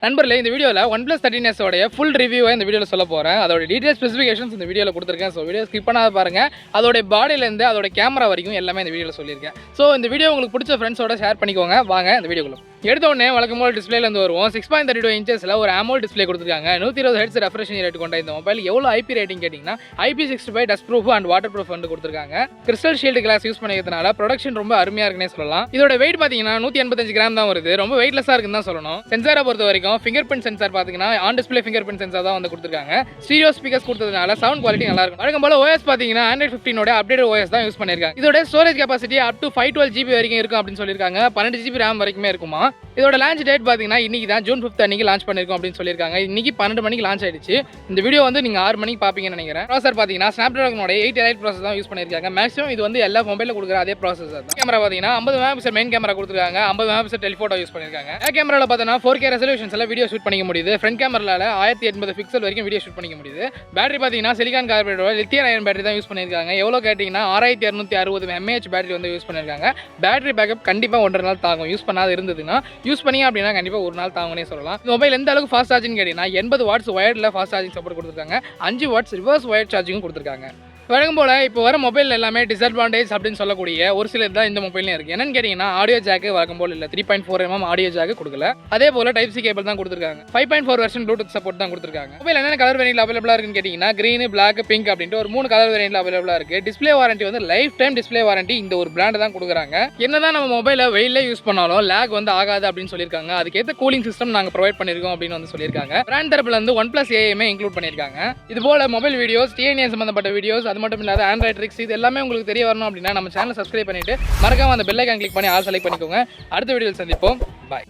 நண்பர்களே இந்த வீடியோல OnePlus 13s உடைய ஃபுல் ரிவ்யூவை இந்த வீடியோல சொல்ல போறேன். அதோட டீடைல் ஸ்பெசிஃபிகேஷன்ஸ் இந்த வீடியோல கொடுத்திருக்கேன். சோ வீடியோ ஸ்கிப் பண்ணாத பாருங்க. அதோட பாடியில இருந்து அதோட கேமரா வரைக்கும் எல்லாமே இந்த வீடியோல சொல்லியிருக்கேன். சோ இந்த வீடியோ உங்களுக்கு பிடிச்ச ஃப்ரெண்ட்ஸோட ஷேர் பண்ணிக்கோங்க. வாங்க இந்த வீடியோக்குள்ள. எடுத்த உடனே வழக்கம் போல டிஸ்பிளேல இருந்து வருவோம். 6.32 இன்ச்சஸ்ல ஒரு AMOLED டிஸ்பிளே கொடுத்திருக்காங்க. 120 Hz ரெஃப்ரெஷ் ரேட் கொண்ட இந்த மொபைல் எவ்வளவு IP ரேட்டிங் கேட்டிங்கன்னா IP65 dust proof and water proof வந்து கொடுத்திருக்காங்க. கிறிஸ்டல் ஷீல்ட் கிளாஸ் யூஸ் பண்ணிக்கிறதுனால ப்ரொடக்ஷன் ரொம்ப அருமையா இருக்குனே சொல்லலாம். இதோட வெயிட் பாத்தீங்கன்னா 185 கிராம் தான் வருது. ரொம்ப வெயிட்லெஸ்ஸா இருக்குன்னு தான் சொல்லணும். சென்சாரை பொறுத்த வரைக்கும் ஃபிங்கர் பிரிண்ட் சென்சார் பாத்தீங்கன்னா on display finger print sensor தான் வந்து கொடுத்திருக்காங்க. ஸ்டீரியோ ஸ்பீக்கர்ஸ் கொடுத்ததுனால சவுண்ட் குவாலிட்டி நல்லா இருக்கும். வழக்கம் போல OS பாத்தீங்கன்னா Android 15 ஓட அப்டேட் OS தான் யூஸ் பண்ணிருக்காங்க. இதோட storage capacity up to 512 GB வரைக்கும் இருக்கும் அப்படின்னு சொல்லிருக்காங்க. 12 GB RAM வரைக்குமே இருக்குமா. இதோட லான்ச் டேட் பாத்தீங்கன்னா இன்னைக்கு தான் ஜூன் 5 அன்னைக்கு லான்ச் பண்ணிருக்கோம் அப்படின்னு சொல்லிருக்காங்க. இன்னைக்கு 12 மணிக்கு லான்ச் ஆயிடுச்சு. இந்த வீடியோ வந்து நீங்க 6 மணிக்கு பாப்பீங்கன்னு நினைக்கிறேன். ப்ராசஸர் பாத்தீங்கன்னா Snapdragon 8 Elite ப்ராசஸர் தான் யூஸ் பண்ணிருக்காங்க. மேக்ஸிமம் இது வந்து எல்லா மொபைல்ல கொடுக்குற அதே ப்ராசஸர் தான். கேமரா பாத்தீங்கன்னா 50 மெகாபிக்சல் மெயின் கேமரா கொடுத்திருக்காங்க. 50 மெகாபிக்சல் டெலிஃபோட்டோ யூஸ் பண்ணிருக்காங்க. பேக் கேமரால பார்த்தா 4K ரெசல்யூஷன்ஸ்ல வீடியோ ஷூட் பண்ணிக்க முடியுது. ஃப்ரண்ட் கேமரால 1080 பிக்சல் வரைக்கும் வீடியோ ஷூட் பண்ணிக்க முடியுது. பேட்டரி பாத்தீங்கன்னா சிலிகான் கார்பைடோட லித்தியம் அயன் பேட்டரி தான் யூஸ் பண்ணிருக்காங்க. எவ்வளவு கேட்டீங்கன்னா 6260 mAh பேட்டரி வந்து யூஸ் பண்ணிருக்காங்க. பேட்டரி பேக்கப் கண்டிப்பா 1.5 நாள் தாங்கும். யூஸ் பண்ணாத இருந்ததுன்னா யூஸ் பண்ணீங்க அப்படின்னா கண்டிப்பா ஒரு நாள் தாங்கும்னே சொல்லலாம். இந்த மொபைல் எந்த அளவுக்கு ஃபாஸ்ட் சார்ஜிங் கேட்டீங்கன்னா 80 வாட்ஸ் வயர்ட்ல ஃபாஸ்ட் சார்ஜிங் சப்போர்ட் கொடுத்திருக்காங்க. 5 வாட்ஸ் ரிவர்ஸ் வயர் சார்ஜிங்கும் கொடுத்திருக்காங்க. வழக்கம் போல இப்போ வர மொபைல் எல்லாமே டிஸ்அட்வான்டேஜ் அப்படின்னு சொல்லக்கூடிய ஒரு சிலர் தான் இந்த மொபைல்லையும் இருக்குது. என்னன்னு கேட்டிங்கன்னா ஆடியோ ஜாக்கு வழக்கம் போல இல்லை. 3.4 mm ஆடியோ ஜாக்கு கொடுக்கல. அதே போல டைப் சி கேபிள் தான் கொடுத்துருக்காங்க. 5.4 வெர்ஷன் ப்ளூடூத் சப்போர்ட் தான் கொடுத்துருக்காங்க. மொபைல் என்னென்ன கலர் வேரியன்ட்ல அவைலபிளாக இருக்குன்னு கேட்டிங்கன்னா கிரீன், பிளாக், பிங்க் அப்படின்ட்டு ஒரு 3 கலர் வேரியன்ட்ல அவைலபிளாக இருக்குது. டிஸ்பிளே வாரண்டி வந்து லைஃப் டைம் டிஸ்பிளே வாரண்டி இந்த ஒரு பிராண்ட் தான் கொடுக்குறாங்க. என்னதான் நம்ம மொபைலை வெயிலே யூஸ் பண்ணாலும் லேக் வந்து ஆகாது அப்படின்னு சொல்லியிருக்காங்க. அதுக்கேற்ற கூலிங் சிஸ்டம் நாங்கள் ப்ரொவைட் பண்ணியிருக்கோம் அப்படின்னு வந்து சொல்லியிருக்காங்க. பிராண்ட் தரப்புல இருந்து OnePlus AI இன்க்ளூட் பண்ணியிருக்காங்க. இது போல மொபைல் வீடியோஸ், TNA சம்பந்தப்பட்ட வீடியோஸ், அது மட்டும் இல்லாத ஆண்ட்ராய்ட் இது எல்லாமே உங்களுக்கு தெரிய வரணும் அப்படின்னா நம்ம சேனலை சப்ஸ்கிரைப் பண்ணிட்டு மறக்காம அந்த பெல் ஐகான் கிளிக் பண்ணி ஆல் செலக்ட் பண்ணிக்கோங்க. அடுத்த வீடியோவில் சந்திப்போம். பாய்.